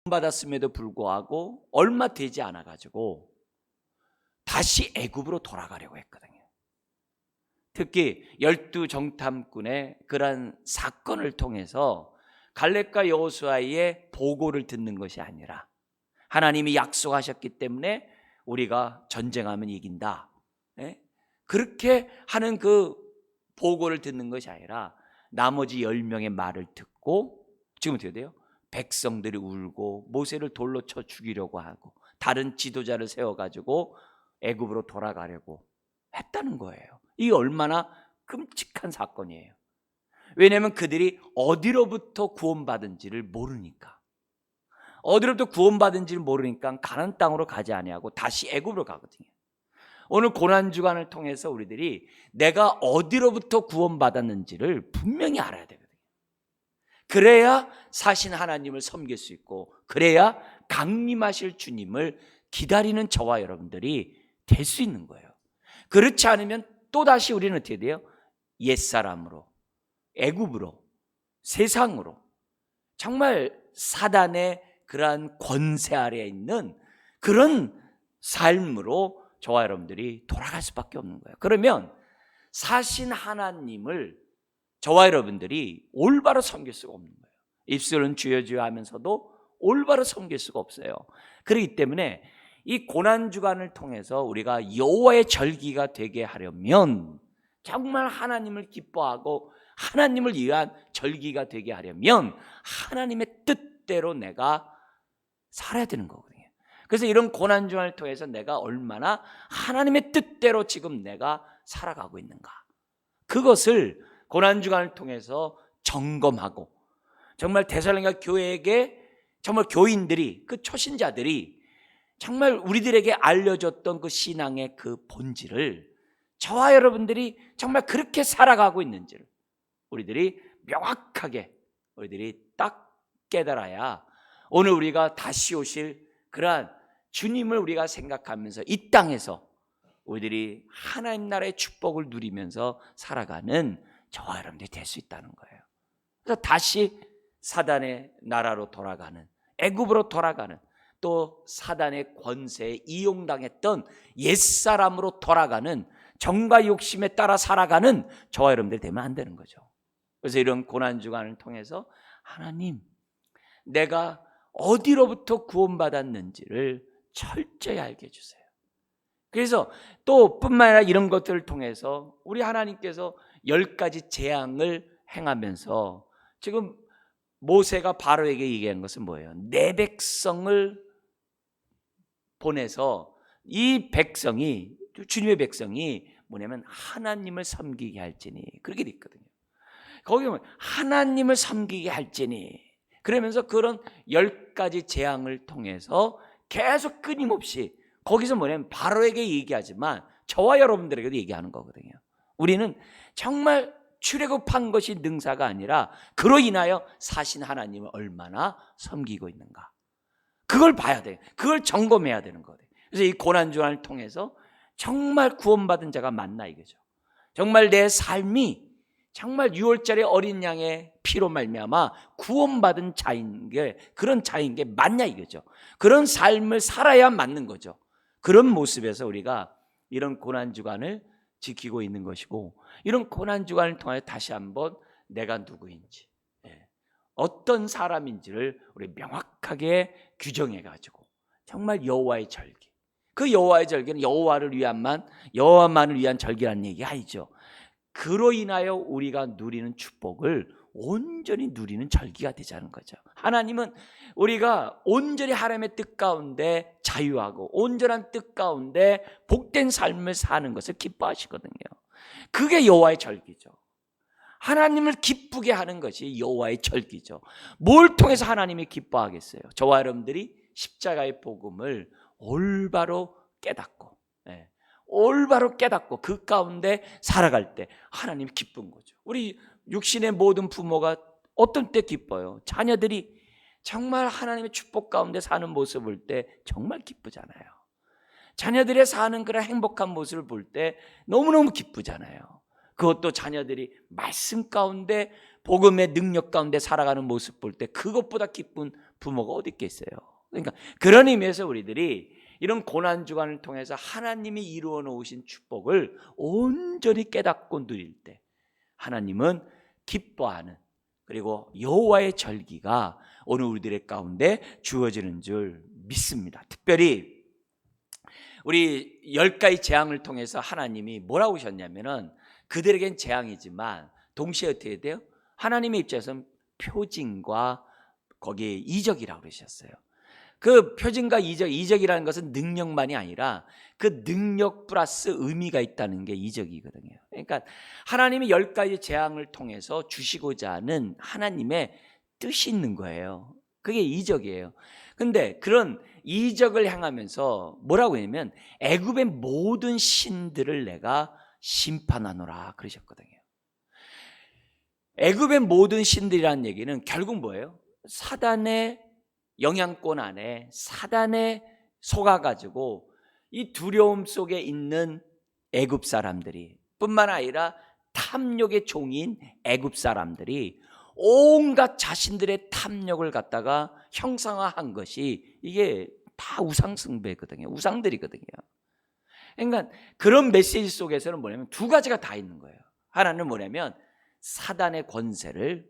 받았음에도 불구하고 얼마 되지 않아 가지고 다시 애굽으로 돌아가려고 했거든요. 특히 12정탐꾼의 그러한 사건을 통해서 갈렙과 여호수아의 보고를 듣는 것이 아니라 하나님이 약속하셨기 때문에 우리가 전쟁하면 이긴다, 그렇게 하는 그 보고를 듣는 것이 아니라 나머지 10명의 말을 듣고 지금 어떻게 돼요? 백성들이 울고 모세를 돌로 쳐 죽이려고 하고 다른 지도자를 세워가지고 애굽으로 돌아가려고 했다는 거예요. 이게 얼마나 끔찍한 사건이에요. 왜냐하면 그들이 어디로부터 구원받은지를 모르니까, 어디로부터 구원받은지를 모르니까 가나안 땅으로 가지 아니하고 다시 애굽으로 가거든요. 오늘 고난주간을 통해서 우리들이 내가 어디로부터 구원받았는지를 분명히 알아야 되거든요. 그래야 사신 하나님을 섬길 수 있고, 그래야 강림하실 주님을 기다리는 저와 여러분들이 될 수 있는 거예요. 그렇지 않으면 또다시 우리는 어떻게 돼요? 옛사람으로, 애굽으로, 세상으로, 정말 사단의 그러한 권세 아래에 있는 그런 삶으로 저와 여러분들이 돌아갈 수밖에 없는 거예요. 그러면 사신 하나님을 저와 여러분들이 올바로 섬길 수가 없는 거예요. 입술은 주여 주여 하면서도 올바로 섬길 수가 없어요. 그렇기 때문에 이 고난주간을 통해서 우리가 여호와의 절기가 되게 하려면, 정말 하나님을 기뻐하고 하나님을 위한 절기가 되게 하려면 하나님의 뜻대로 내가 살아야 되는 거거든요. 그래서 이런 고난주간을 통해서 내가 얼마나 하나님의 뜻대로 지금 내가 살아가고 있는가, 그것을 고난주간을 통해서 점검하고, 정말 데살로니가 교회에게 정말 교인들이, 그 초신자들이 정말 우리들에게 알려줬던 그 신앙의 그 본질을 저와 여러분들이 정말 그렇게 살아가고 있는지를 우리들이 명확하게 우리들이 딱 깨달아야 오늘 우리가 다시 오실 그러한 주님을 우리가 생각하면서 이 땅에서 우리들이 하나님 나라의 축복을 누리면서 살아가는 저와 여러분들이 될 수 있다는 거예요. 그래서 다시 사단의 나라로 돌아가는, 애굽으로 돌아가는, 또 사단의 권세에 이용당했던 옛사람으로 돌아가는, 정과 욕심에 따라 살아가는 저와 여러분들이 되면 안 되는 거죠. 그래서 이런 고난주간을 통해서 하나님, 내가 어디로부터 구원받았는지를 철저히 알게 해주세요. 그래서 또 뿐만 아니라 이런 것들을 통해서 우리 하나님께서 10가지 재앙을 행하면서 지금 모세가 바로에게 얘기한 것은 뭐예요? 내 백성을 보내서 이 백성이, 주님의 백성이 뭐냐면 하나님을 섬기게 할지니, 그렇게 돼 있거든요. 거기 보면 하나님을 섬기게 할지니, 그러면서 그런 10가지 재앙을 통해서 계속 끊임없이 거기서 뭐냐면 바로에게 얘기하지만 저와 여러분들에게도 얘기하는 거거든요. 우리는 정말 출애굽한 것이 능사가 아니라 그로 인하여 사신 하나님을 얼마나 섬기고 있는가, 그걸 봐야 돼. 그걸 점검해야 되는 거예요. 그래서 이 고난주간을 통해서 정말 구원받은 자가 맞나 이거죠. 정말 내 삶이 정말 6월절의 어린 양의 피로 말미암아 구원받은 자인 게, 그런 자인 게 맞냐 이거죠. 그런 삶을 살아야 맞는 거죠. 그런 모습에서 우리가 이런 고난주간을 지키고 있는 것이고, 이런 고난주간을 통해 다시 한번 내가 누구인지, 어떤 사람인지를 우리 명확하게 규정해가지고 정말 여호와의 절기, 그 여호와의 절기는 여호와만을 위한 절기라는 얘기가 아니죠. 그로 인하여 우리가 누리는 축복을 온전히 누리는 절기가 되자는 거죠. 하나님은 우리가 온전히 하나님의 뜻 가운데 자유하고 온전한 뜻 가운데 복된 삶을 사는 것을 기뻐하시거든요. 그게 여호와의 절기죠. 하나님을 기쁘게 하는 것이 여호와의 절기죠. 뭘 통해서 하나님이 기뻐하겠어요? 저와 여러분들이 십자가의 복음을 올바로 깨닫고, 올바로 깨닫고 그 가운데 살아갈 때 하나님 기쁜 거죠. 우리 육신의 모든 부모가 어떤 때 기뻐요? 자녀들이 정말 하나님의 축복 가운데 사는 모습을 볼 때 정말 기쁘잖아요. 자녀들의 사는 그런 행복한 모습을 볼 때 너무너무 기쁘잖아요. 그것도 자녀들이 말씀 가운데 복음의 능력 가운데 살아가는 모습 볼 때 그것보다 기쁜 부모가 어디 있겠어요. 그러니까 그런 의미에서 우리들이 이런 고난주간을 통해서 하나님이 이루어 놓으신 축복을 온전히 깨닫고 누릴 때 하나님은 기뻐하는, 그리고 여호와의 절기가 오늘 우리들의 가운데 주어지는 줄 믿습니다. 특별히 우리 10가지 재앙을 통해서 하나님이 뭐라고 하셨냐면은, 그들에겐 재앙이지만 동시에 어떻게 돼요? 하나님의 입장에서는 표징과 거기에 이적이라고 그러셨어요. 그 표징과 이적이라는 것은 능력만이 아니라 그 능력 플러스 의미가 있다는 게 이적이거든요. 그러니까 하나님이 10가지 재앙을 통해서 주시고자 하는 하나님의 뜻이 있는 거예요. 그게 이적이에요. 근데 그런 이적을 향하면서 뭐라고 했냐면, 애굽의 모든 신들을 내가 심판하노라 그러셨거든요. 애굽의 모든 신들이라는 얘기는 결국 뭐예요? 사단의 영향권 안에, 사단에 속아가지고 이 두려움 속에 있는 애굽 사람들이, 뿐만 아니라 탐욕의 종인 애굽 사람들이 온갖 자신들의 탐욕을 갖다가 형상화한 것이, 이게 다 우상숭배거든요. 우상들이거든요. 그러니까 그런 메시지 속에서는 뭐냐면 두 가지가 다 있는 거예요. 하나는 뭐냐면 사단의 권세를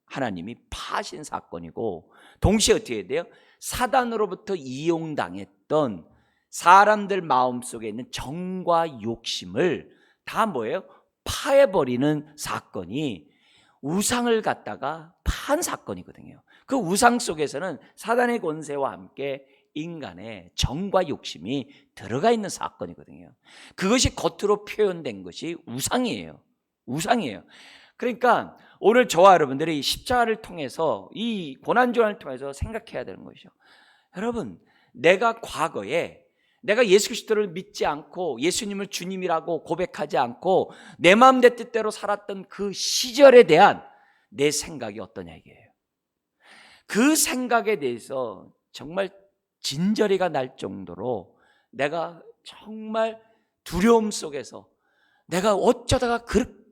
하나님이 파신 사건이고, 동시에 어떻게 해야 돼요? 사단으로부터 이용당했던 사람들 마음속에 있는 정과 욕심을 다 뭐예요? 파해버리는 사건이 우상을 갖다가 판 사건이거든요. 그 우상 속에서는 사단의 권세와 함께 인간의 정과 욕심이 들어가 있는 사건이거든요. 그것이 겉으로 표현된 것이 우상이에요. 우상이에요. 그러니까 오늘 저와 여러분들이 십자가를 통해서, 이 고난주간을 통해서 생각해야 되는 것이죠. 여러분, 내가 과거에 내가 예수 그리스도를 믿지 않고 예수님을 주님이라고 고백하지 않고 내 마음 내 뜻대로 살았던 그 시절에 대한 내 생각이 어떠냐 이게요. 그 생각에 대해서 정말 진저리가 날 정도로 내가 정말 두려움 속에서 내가 어쩌다가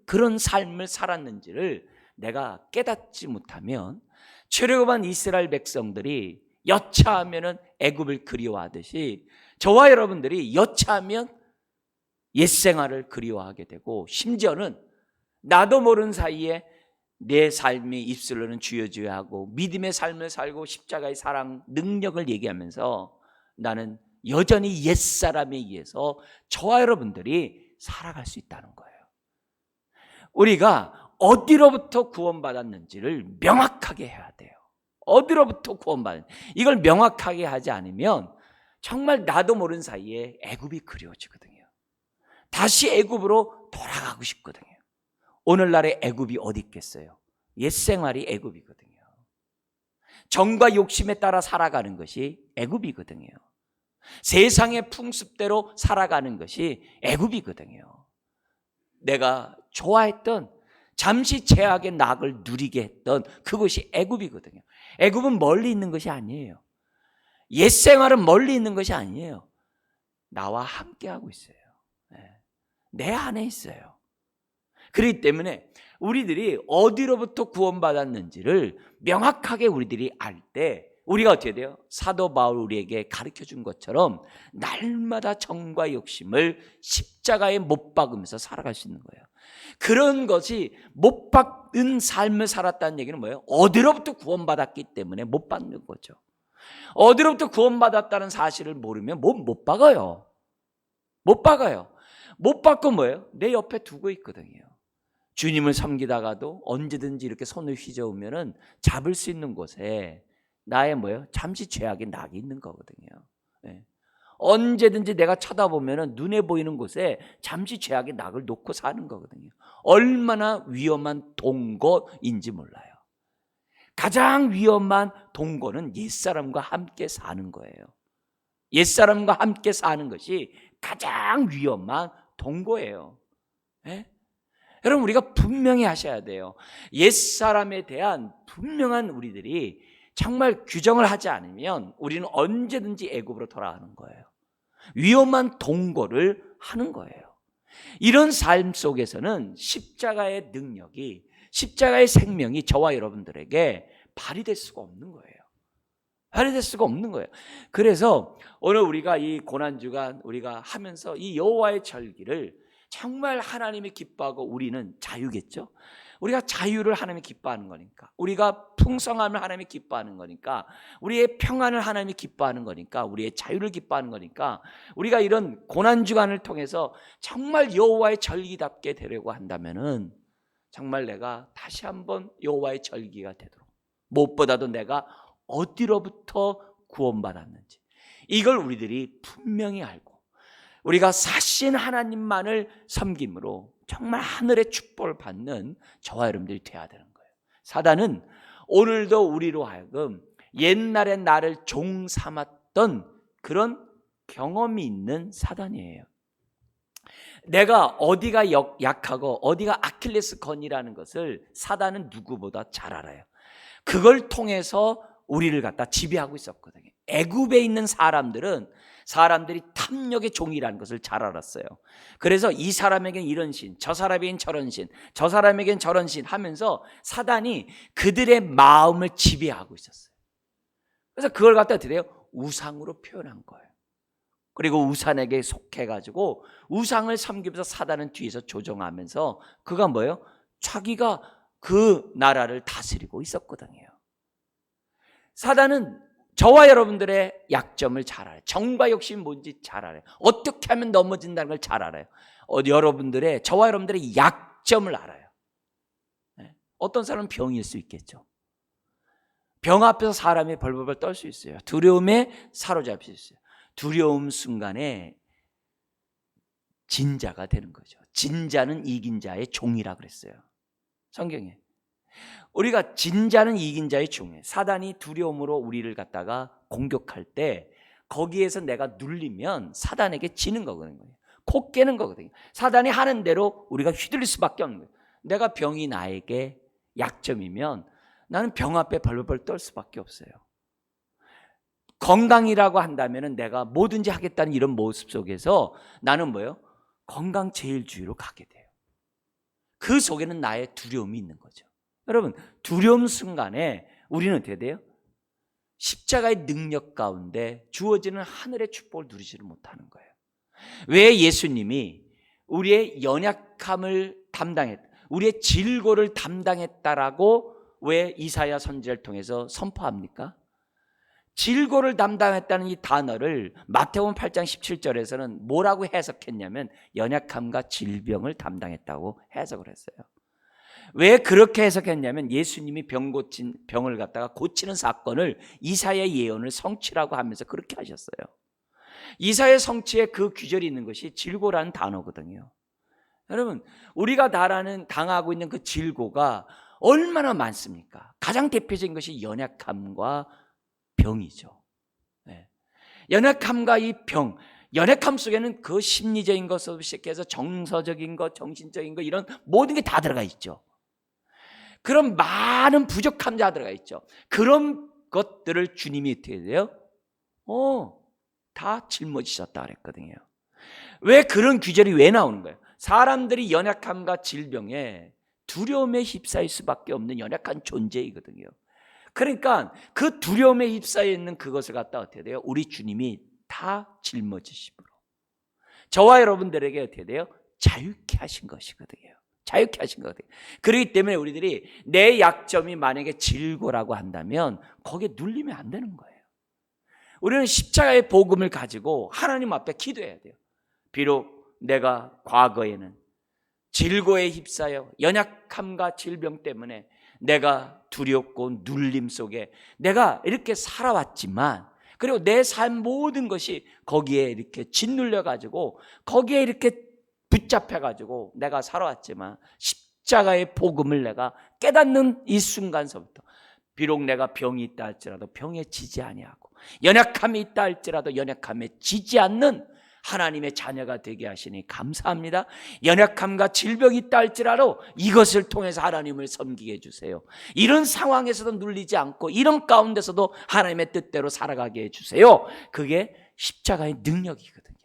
그런 삶을 살았는지를 내가 깨닫지 못하면, 출애굽한 이스라엘 백성들이 여차하면은 애굽을 그리워하듯이 저와 여러분들이 여차하면 옛 생활을 그리워하게 되고, 심지어는 나도 모르는 사이에 내 삶의 입술로는 주여 주여 하고 믿음의 삶을 살고 십자가의 사랑 능력을 얘기하면서 나는 여전히 옛사람에 의해서 저와 여러분들이 살아갈 수 있다는 거예요. 우리가 어디로부터 구원받았는지를 명확하게 해야 돼요. 어디로부터 구원받았는지 이걸 명확하게 하지 않으면 정말 나도 모르는 사이에 애굽이 그리워지거든요. 다시 애굽으로 돌아가고 싶거든요. 오늘날의 애굽이 어디 있겠어요? 옛생활이 애굽이거든요. 정과 욕심에 따라 살아가는 것이 애굽이거든요. 세상의 풍습대로 살아가는 것이 애굽이거든요. 내가 좋아했던 잠시 죄악의 낙을 누리게 했던 그것이 애굽이거든요. 애굽은 멀리 있는 것이 아니에요. 옛생활은 멀리 있는 것이 아니에요. 나와 함께하고 있어요. 내 안에 있어요. 그렇기 때문에 우리들이 어디로부터 구원받았는지를 명확하게 우리들이 알 때 우리가 어떻게 돼요? 사도 바울 우리에게 가르쳐준 것처럼 날마다 정과 욕심을 십자가에 못 박으면서 살아갈 수 있는 거예요. 그런 것이 못 박은 삶을 살았다는 얘기는 뭐예요? 어디로부터 구원받았기 때문에 못 박는 거죠. 어디로부터 구원받았다는 사실을 모르면 못 박아요. 못 박아요. 못 박고 뭐예요? 내 옆에 두고 있거든요. 주님을 섬기다가도 언제든지 이렇게 손을 휘저으면은 잡을 수 있는 곳에 나의 뭐예요? 잠시 죄악의 낙이 있는 거거든요. 네. 언제든지 내가 쳐다보면은 눈에 보이는 곳에 잠시 죄악의 낙을 놓고 사는 거거든요. 얼마나 위험한 동거인지 몰라요. 가장 위험한 동거는 옛사람과 함께 사는 거예요. 옛사람과 함께 사는 것이 가장 위험한 동거예요. 네? 여러분, 우리가 분명히 하셔야 돼요. 옛사람에 대한 분명한 우리들이 정말 규정을 하지 않으면 우리는 언제든지 애굽으로 돌아가는 거예요. 위험한 동거를 하는 거예요. 이런 삶 속에서는 십자가의 능력이, 십자가의 생명이 저와 여러분들에게 발휘될 수가 없는 거예요. 발휘될 수가 없는 거예요. 그래서 오늘 우리가 이 고난주간 우리가 하면서 이 여호와의 절기를 정말 하나님이 기뻐하고 우리는 자유겠죠. 우리가 자유를 하나님이 기뻐하는 거니까, 우리가 풍성함을 하나님이 기뻐하는 거니까, 우리의 평안을 하나님이 기뻐하는 거니까, 우리의 자유를 기뻐하는 거니까, 우리가 이런 고난주간을 통해서 정말 여호와의 절기답게 되려고 한다면은 정말 내가 다시 한번 여호와의 절기가 되도록, 무엇보다도 내가 어디로부터 구원받았는지 이걸 우리들이 분명히 알고 우리가 사신 하나님만을 섬김으로 정말 하늘의 축복을 받는 저와 여러분들이 되어야 되는 거예요. 사단은 오늘도 우리로 하여금 옛날에 나를 종 삼았던 그런 경험이 있는 사단이에요. 내가 어디가 약하고 어디가 아킬레스건이라는 것을 사단은 누구보다 잘 알아요. 그걸 통해서 우리를 갖다 지배하고 있었거든요. 애굽에 있는 사람들이 탐욕의 종이라는 것을 잘 알았어요. 그래서 이 사람에겐 이런 신, 저 사람에겐 저런 신, 저 사람에겐 저런 신 하면서 사단이 그들의 마음을 지배하고 있었어요. 그래서 그걸 갖다 어떻게 돼요? 우상으로 표현한 거예요. 그리고 우상에게 속해가지고 우상을 섬기면서 사단은 뒤에서 조종하면서 그가 뭐예요? 자기가 그 나라를 다스리고 있었거든요. 사단은 저와 여러분들의 약점을 잘 알아요. 정과 욕심이 뭔지 잘 알아요. 어떻게 하면 넘어진다는 걸 잘 알아요. 저와 여러분들의 약점을 알아요. 어떤 사람은 병일 수 있겠죠. 병 앞에서 사람이 벌벌벌 떨 수 있어요. 두려움에 사로잡힐 수 있어요. 두려움 순간에 진자가 되는 거죠. 진자는 이긴 자의 종이라 그랬어요. 성경에. 우리가 진자는 이긴 자의 종이에요. 사단이 두려움으로 우리를 갖다가 공격할 때 거기에서 내가 눌리면 사단에게 지는 거거든요. 코 깨는 거거든요. 사단이 하는 대로 우리가 휘둘릴 수밖에 없는 거예요. 내가 병이 나에게 약점이면 나는 병 앞에 벌벌벌 떨 수밖에 없어요. 건강이라고 한다면 내가 뭐든지 하겠다는 이런 모습 속에서 나는 뭐예요? 건강제일주의로 가게 돼요. 그 속에는 나의 두려움이 있는 거죠. 여러분, 두려움 순간에 우리는 어떻게 돼요? 십자가의 능력 가운데 주어지는 하늘의 축복을 누리지를 못하는 거예요. 왜 예수님이 우리의 연약함을 담당했다, 우리의 질고를 담당했다라고 왜 이사야 선지자를 통해서 선포합니까? 질고를 담당했다는 이 단어를 마태복음 8장 17절에서는 뭐라고 해석했냐면 연약함과 질병을 담당했다고 해석을 했어요. 왜 그렇게 해석했냐면 예수님이 병을 갖다가 고치는 사건을 이사야의 예언을 성취라고 하면서 그렇게 하셨어요. 이사야의 성취에 그 귀절이 있는 것이 질고라는 단어거든요. 여러분, 우리가 당하고 있는 그 질고가 얼마나 많습니까? 가장 대표적인 것이 연약함과 병이죠. 네. 연약함과 이 병, 연약함 속에는 그 심리적인 것부터 시작해서 정서적인 것, 정신적인 것, 이런 모든 게 다 들어가 있죠. 그런 많은 부족함 다 들어가 있죠. 그런 것들을 주님이 어떻게 돼요? 다 짊어지셨다 그랬거든요. 왜 그런 규절이 왜 나오는 거예요? 사람들이 연약함과 질병에 두려움에 휩싸일 수밖에 없는 연약한 존재이거든요. 그러니까 그 두려움에 휩싸여 있는 그것을 갖다 어떻게 돼요? 우리 주님이 다 짊어지심으로 저와 여러분들에게 어떻게 돼요? 자유케 하신 것이거든요. 자유케 하신 거거든요. 그렇기 때문에 우리들이 내 약점이 만약에 질고라고 한다면 거기에 눌리면 안 되는 거예요. 우리는 십자가의 복음을 가지고 하나님 앞에 기도해야 돼요. 비록 내가 과거에는 질고에 휩싸여 연약함과 질병 때문에 내가 두렵고 눌림 속에 내가 이렇게 살아왔지만, 그리고 내 삶 모든 것이 거기에 이렇게 짓눌려 가지고 거기에 이렇게 붙잡혀 가지고 내가 살아왔지만 십자가의 복음을 내가 깨닫는 이 순간서부터 비록 내가 병이 있다 할지라도 병에 지지 아니하고 연약함이 있다 할지라도 연약함에 지지 않는 하나님의 자녀가 되게 하시니 감사합니다. 연약함과 질병이 있다 할지라도 이것을 통해서 하나님을 섬기게 해주세요. 이런 상황에서도 눌리지 않고 이런 가운데서도 하나님의 뜻대로 살아가게 해주세요. 그게 십자가의 능력이거든요.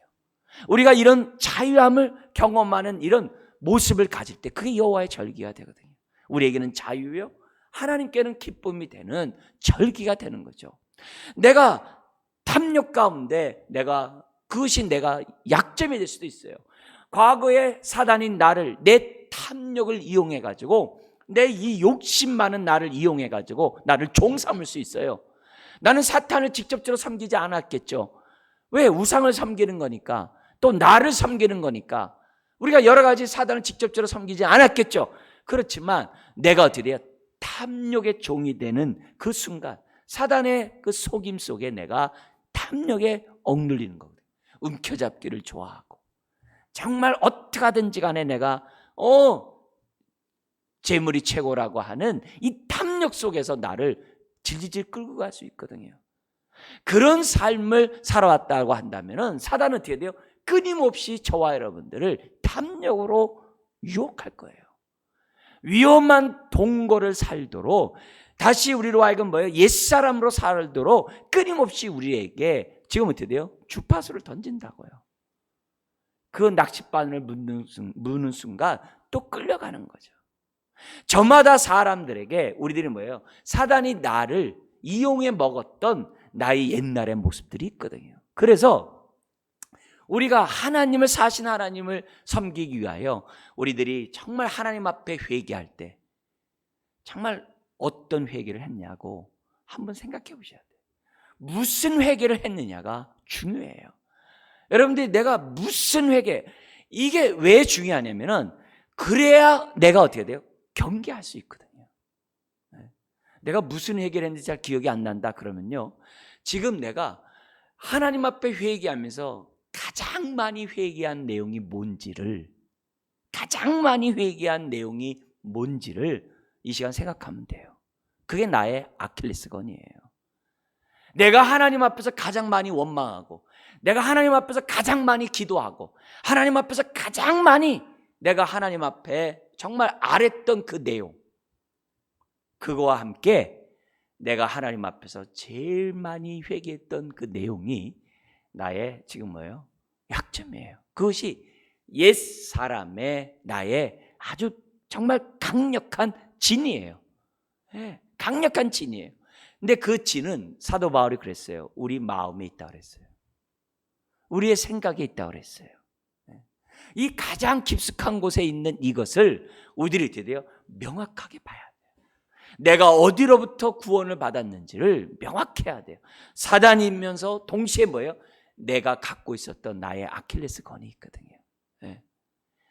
우리가 이런 자유함을 경험하는 이런 모습을 가질 때 그게 여호와의 절기가 되거든요. 우리에게는 자유요, 하나님께는 기쁨이 되는 절기가 되는 거죠. 내가 탐욕 가운데 그것이 내가 약점이 될 수도 있어요. 과거에 사단인 나를, 내 탐욕을 이용해 가지고, 내 이 욕심 많은 나를 이용해 가지고 나를 종 삼을 수 있어요. 나는 사탄을 직접적으로 섬기지 않았겠죠. 왜? 우상을 섬기는 거니까, 또 나를 섬기는 거니까 우리가 여러 가지 사단을 직접적으로 섬기지 않았겠죠. 그렇지만 내가 어떻게 돼요? 탐욕의 종이 되는 그 순간, 사단의 그 속임 속에 내가 탐욕에 억눌리는 거거든요. 움켜잡기를 좋아하고, 정말 어떻게 하든지 간에 내가 재물이 최고라고 하는 이 탐욕 속에서 나를 질질 끌고 갈 수 있거든요. 그런 삶을 살아왔다고 한다면 사단은 어떻게 돼요? 끊임없이 저와 여러분들을 탐욕으로 유혹할 거예요. 위험한 동거를 살도록, 다시 우리로 하여금 뭐예요? 옛사람으로 살도록 끊임없이 우리에게 지금 어떻게 돼요? 주파수를 던진다고요. 그 낚싯바늘을 무는 순간 또 끌려가는 거죠. 저마다 사람들에게 우리들이 뭐예요? 사단이 나를 이용해 먹었던 나의 옛날의 모습들이 있거든요. 그래서 우리가 하나님을, 사신 하나님을 섬기기 위하여 우리들이 정말 하나님 앞에 회개할 때 정말 어떤 회개를 했냐고 한번 생각해 보셔야 돼요. 무슨 회개를 했느냐가 중요해요. 여러분들이 내가 무슨 회개, 이게 왜 중요하냐면은 그래야 내가 어떻게 돼요? 경계할 수 있거든요. 내가 무슨 회개를 했는지 잘 기억이 안 난다 그러면요, 지금 내가 하나님 앞에 회개하면서 가장 많이 회개한 내용이 뭔지를, 이 시간 생각하면 돼요. 그게 나의 아킬레스건이에요. 내가 하나님 앞에서 가장 많이 원망하고, 내가 하나님 앞에서 가장 많이 기도하고, 하나님 앞에서 가장 많이 내가 하나님 앞에 정말 아랬던 그 내용, 그거와 함께 내가 하나님 앞에서 제일 많이 회개했던 그 내용이 나의 지금 뭐예요? 약점이에요. 그것이 옛 사람의 나의 아주 정말 강력한 진이에요. 네, 강력한 진이에요. 근데 그 진은 사도 바울이 그랬어요. 우리 마음에 있다 그랬어요. 우리의 생각에 있다 그랬어요. 이 가장 깊숙한 곳에 있는 이것을 우리들이 어떻게 돼요? 명확하게 봐야 돼요. 내가 어디로부터 구원을 받았는지를 명확해야 돼요. 사단이면서 동시에 뭐예요? 내가 갖고 있었던 나의 아킬레스건이 있거든요.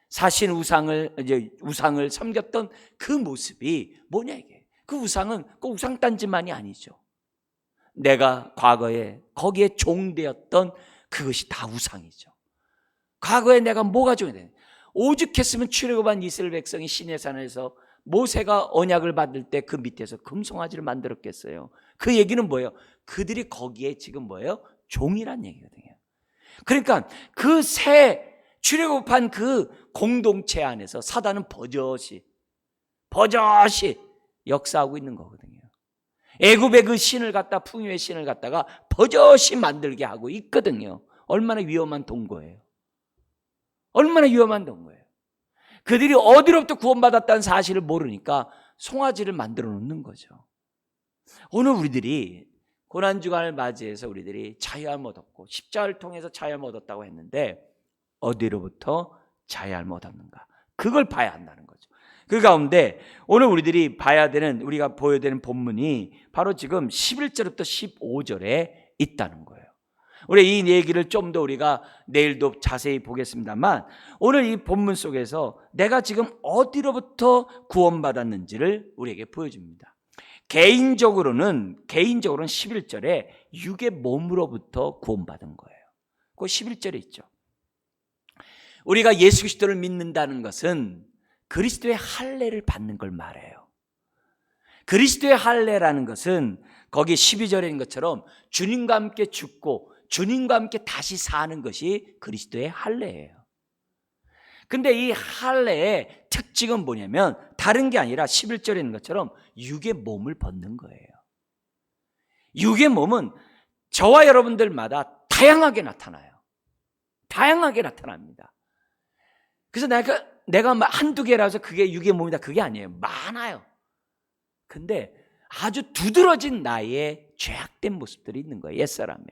사신 우상을 섬겼던 그 모습이 뭐냐 이게? 그 우상은 그 우상단지만이 아니죠. 내가 과거에 거기에 종되었던 그것이 다 우상이죠. 과거에 내가 뭐가 종되냐? 오죽했으면 출애굽한 이스라엘 백성이 시내산에서 모세가 언약을 받을 때 그 밑에서 금송아지를 만들었겠어요. 그 얘기는 뭐예요? 그들이 거기에 지금 뭐예요? 종이란 얘기거든요. 그러니까 그 새 출애굽한 그 공동체 안에서 사단은 버젓이 역사하고 있는 거거든요. 애굽의 그 신을 갖다, 풍요의 신을 갖다가 버젓이 만들게 하고 있거든요. 얼마나 위험한 동거예요. 얼마나 위험한 동거예요. 그들이 어디로부터 구원받았다는 사실을 모르니까 송아지를 만들어 놓는 거죠. 오늘 우리들이 고난주간을 맞이해서 우리들이 자유함 얻었고 십자가를 통해서 자유함 얻었다고 했는데 어디로부터 자유함 얻었는가? 그걸 봐야 한다는 거죠. 그 가운데 오늘 우리들이 봐야 되는, 우리가 보여야 되는 본문이 바로 지금 11절부터 15절에 있다는 거예요. 우리 이 얘기를 좀 더 우리가 내일도 자세히 보겠습니다만, 오늘 이 본문 속에서 내가 지금 어디로부터 구원받았는지를 우리에게 보여줍니다. 개인적으로는 11절에 육의 몸으로부터 구원받은 거예요. 그 11절에 있죠. 우리가 예수 그리스도를 믿는다는 것은 그리스도의 할례를 받는 걸 말해요. 그리스도의 할례라는 것은 거기 12절에 있는 것처럼 주님과 함께 죽고 주님과 함께 다시 사는 것이 그리스도의 할례예요. 근데 이 할례의 특징은 뭐냐면 다른 게 아니라 11절에 있는 것처럼 육의 몸을 벗는 거예요. 육의 몸은 저와 여러분들마다 다양하게 나타나요. 다양하게 나타납니다. 그래서 내가 한두 개라서 그게 육의 몸이다, 그게 아니에요. 많아요. 근데 아주 두드러진 나의 죄악된 모습들이 있는 거예요. 옛사람에.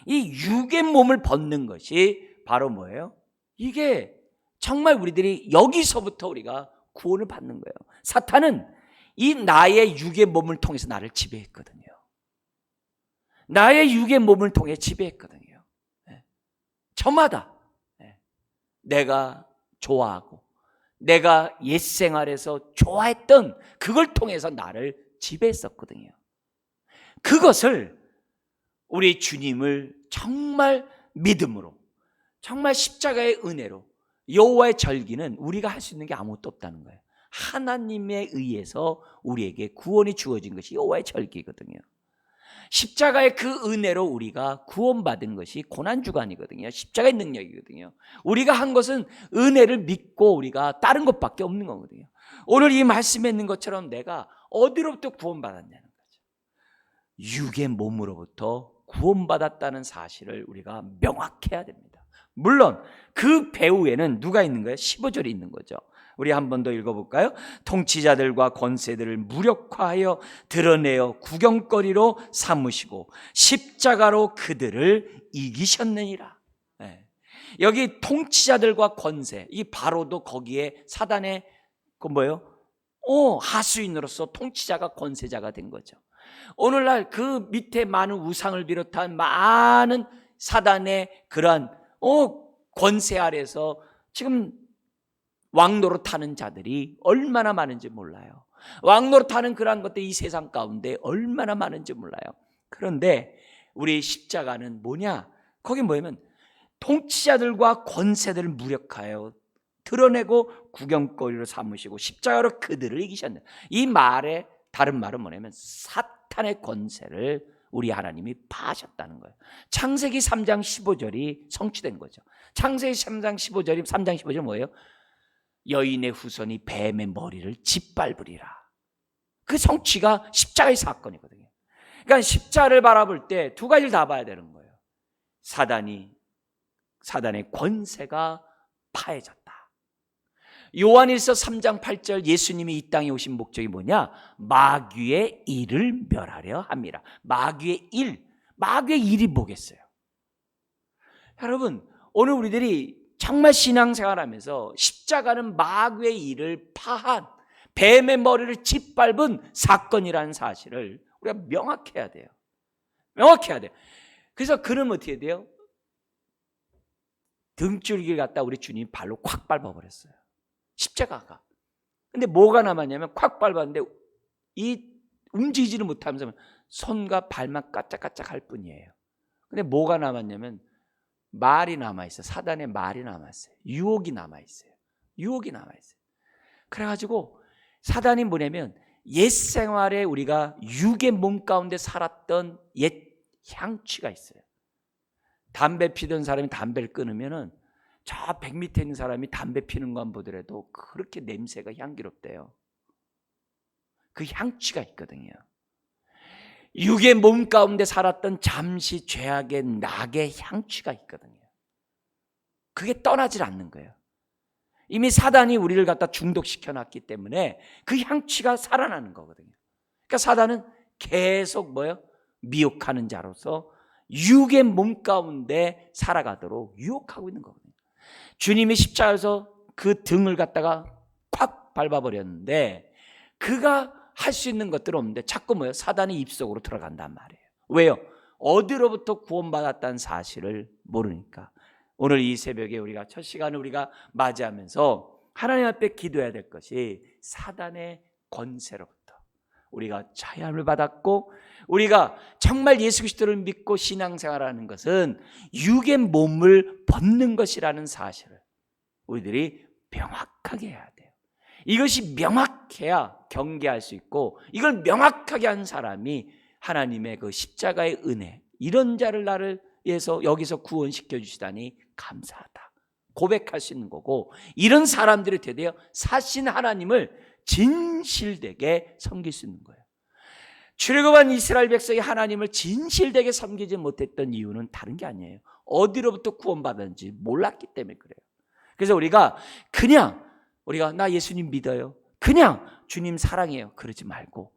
이 육의 몸을 벗는 것이 바로 뭐예요? 이게 정말 우리들이 여기서부터 우리가 구원을 받는 거예요. 사탄은 이 나의 육의 몸을 통해서 나를 지배했거든요. 나의 육의 몸을 통해 지배했거든요. 저마다 내가 좋아하고 내가 옛 생활에서 좋아했던 그걸 통해서 나를 지배했었거든요. 그것을 우리 주님을 정말 믿음으로, 정말 십자가의 은혜로, 여호와의 절기는 우리가 할 수 있는 게 아무것도 없다는 거예요. 하나님에 의해서 우리에게 구원이 주어진 것이 여호와의 절기거든요. 십자가의 그 은혜로 우리가 구원받은 것이 고난주간이거든요. 십자가의 능력이거든요. 우리가 한 것은 은혜를 믿고 우리가 다른 것밖에 없는 거거든요. 오늘 이 말씀에 있는 것처럼 내가 어디로부터 구원받았냐는 거죠. 육의 몸으로부터 구원받았다는 사실을 우리가 명확해야 됩니다. 물론 그 배후에는 누가 있는 거예요? 15절이 있는 거죠. 우리 한 번 더 읽어볼까요? 통치자들과 권세들을 무력화하여 드러내어 구경거리로 삼으시고 십자가로 그들을 이기셨느니라. 여기 통치자들과 권세, 이 바로도 거기에 사단의 그 뭐예요? 하수인으로서 통치자가 권세자가 된 거죠. 오늘날 그 밑에 많은 우상을 비롯한 많은 사단의 그러한 권세 아래서 지금 왕노릇하는 자들이 얼마나 많은지 몰라요. 왕노릇하는 그러한 것들이 이 세상 가운데 얼마나 많은지 몰라요. 그런데 우리 십자가는 뭐냐? 거기 뭐냐면 통치자들과 권세들을 무력하여 드러내고 구경거리로 삼으시고 십자가로 그들을 이기셨네. 이 말의 다른 말은 뭐냐면 사탄의 권세를 우리 하나님이 파하셨다는 거예요. 창세기 3장 15절이 성취된 거죠. 창세기 3장 15절이 뭐예요? 여인의 후손이 뱀의 머리를 짓밟으리라. 그 성취가 십자가의 사건이거든요. 그러니까 십자가를 바라볼 때 두 가지를 다 봐야 되는 거예요. 사단의 권세가 파해졌다. 요한일서 3장 8절 예수님이 이 땅에 오신 목적이 뭐냐? 마귀의 일을 멸하려 함이라. 마귀의 일이 뭐겠어요? 여러분, 오늘 우리들이 정말 신앙생활하면서 십자가는 마귀의 일을 파한 뱀의 머리를 짓밟은 사건이라는 사실을 우리가 명확해야 돼요. 명확해야 돼요. 그래서 그러면 어떻게 돼요? 등줄기를 갖다 우리 주님 발로 콱 밟아버렸어요. 십자가가. 근데 뭐가 남았냐면 콱 밟았는데 이 움직이지를 못하면서 손과 발만 까짝까짝 할 뿐이에요. 근데 뭐가 남았냐면 말이 남아있어요. 사단의 말이 남았어요. 유혹이 남아있어요. 그래가지고 사단이 뭐냐면 옛 생활에 우리가 육의 몸 가운데 살았던 옛 향취가 있어요. 담배 피던 사람이 담배를 끊으면은 저 100m 있는 사람이 담배 피는 것 보더라도 그렇게 냄새가 향기롭대요. 그 향취가 있거든요. 육의 몸 가운데 살았던 잠시 죄악의 낙의 향취가 있거든요. 그게 떠나질 않는 거예요. 이미 사단이 우리를 갖다 중독시켜 놨기 때문에 그 향취가 살아나는 거거든요. 그러니까 사단은 계속 미혹하는 자로서 육의 몸 가운데 살아가도록 유혹하고 있는 거거든요. 주님이 십자가에서 그 등을 갖다가 콱 밟아버렸는데 그가 할 수 있는 것들은 없는데 자꾸 사단이 입속으로 들어간단 말이에요. 왜요? 어디로부터 구원받았다는 사실을 모르니까. 오늘 이 새벽에 우리가 첫 시간을 우리가 맞이하면서 하나님 앞에 기도해야 될 것이 사단의 권세로부터 우리가 자유함을 받았고 우리가 정말 예수 그리스도를 믿고 신앙생활하는 것은 육의 몸을 벗는 것이라는 사실을 우리들이 명확하게 해야 돼요. 이것이 명확해야 경계할 수 있고 이걸 명확하게 한 사람이 하나님의 그 십자가의 은혜, 이런 자를 나를 위해서 여기서 구원시켜 주시다니 감사하다 고백할 수 있는 거고, 이런 사람들이 되되어 사신 하나님을 진실되게 섬길 수 있는 거예요. 출애굽한 이스라엘 백성이 하나님을 진실되게 섬기지 못했던 이유는 다른 게 아니에요. 어디로부터 구원받았는지 몰랐기 때문에 그래요. 그래서 우리가 나 예수님 믿어요, 그냥 주님 사랑해요, 그러지 말고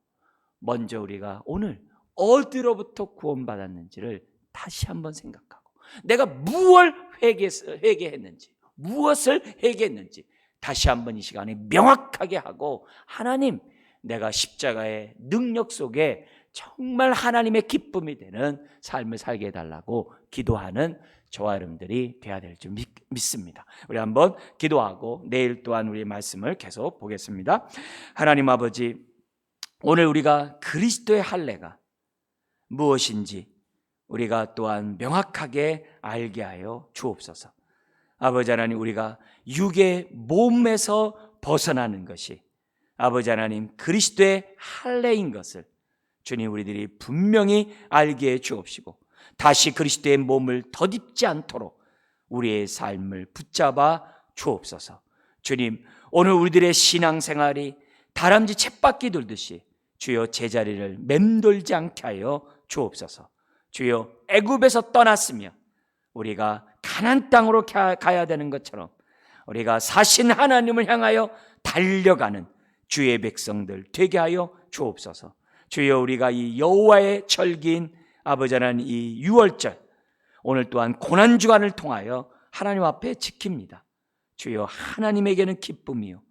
먼저 우리가 오늘 어디로부터 구원받았는지를 다시 한번 생각하고, 내가 무엇을 회개했는지, 무엇을 회개했는지 다시 한번 이 시간에 명확하게 하고, 하나님, 내가 십자가의 능력 속에 정말 하나님의 기쁨이 되는 삶을 살게 해달라고 기도하는 저와 여러분들이 되어야 될 줄 믿습니다. 우리 한번 기도하고 내일 또한 우리의 말씀을 계속 보겠습니다. 하나님 아버지, 오늘 우리가 그리스도의 할례가 무엇인지 우리가 또한 명확하게 알게 하여 주옵소서. 아버지 하나님, 우리가 육의 몸에서 벗어나는 것이 아버지 하나님 그리스도의 할례인 것을 주님 우리들이 분명히 알게 해 주옵시고, 다시 그리스도의 몸을 덧입지 않도록 우리의 삶을 붙잡아 주옵소서. 주님, 오늘 우리들의 신앙생활이 다람쥐 쳇바퀴 돌듯이 주여 제자리를 맴돌지 않게 하여 주옵소서. 주여, 애굽에서 떠났으며 우리가 가나안 땅으로 가야 되는 것처럼 우리가 사신 하나님을 향하여 달려가는 주의 백성들 되게 하여 주옵소서. 주여, 우리가 이 여호와의 절기인 아버지 하나님 이 6월절, 오늘 또한 고난주간을 통하여 하나님 앞에 지킵니다. 주여, 하나님에게는 기쁨이요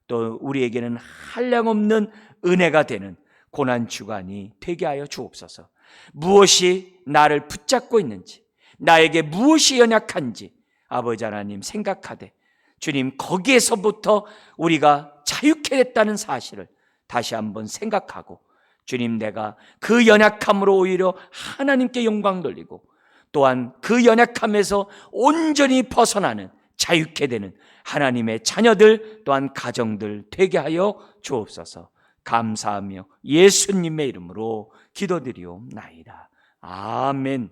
또 우리에게는 한량없는 은혜가 되는 고난주간이 되게 하여 주옵소서. 무엇이 나를 붙잡고 있는지, 나에게 무엇이 연약한지 아버지 하나님 생각하되, 주님 거기에서부터 우리가 자유케 됐다는 사실을 다시 한번 생각하고, 주님, 내가 그 연약함으로 오히려 하나님께 영광 돌리고, 또한 그 연약함에서 온전히 벗어나는 자유케 되는 하나님의 자녀들 또한 가정들 되게 하여 주옵소서. 감사하며 예수님의 이름으로 기도드리옵나이다. 아멘.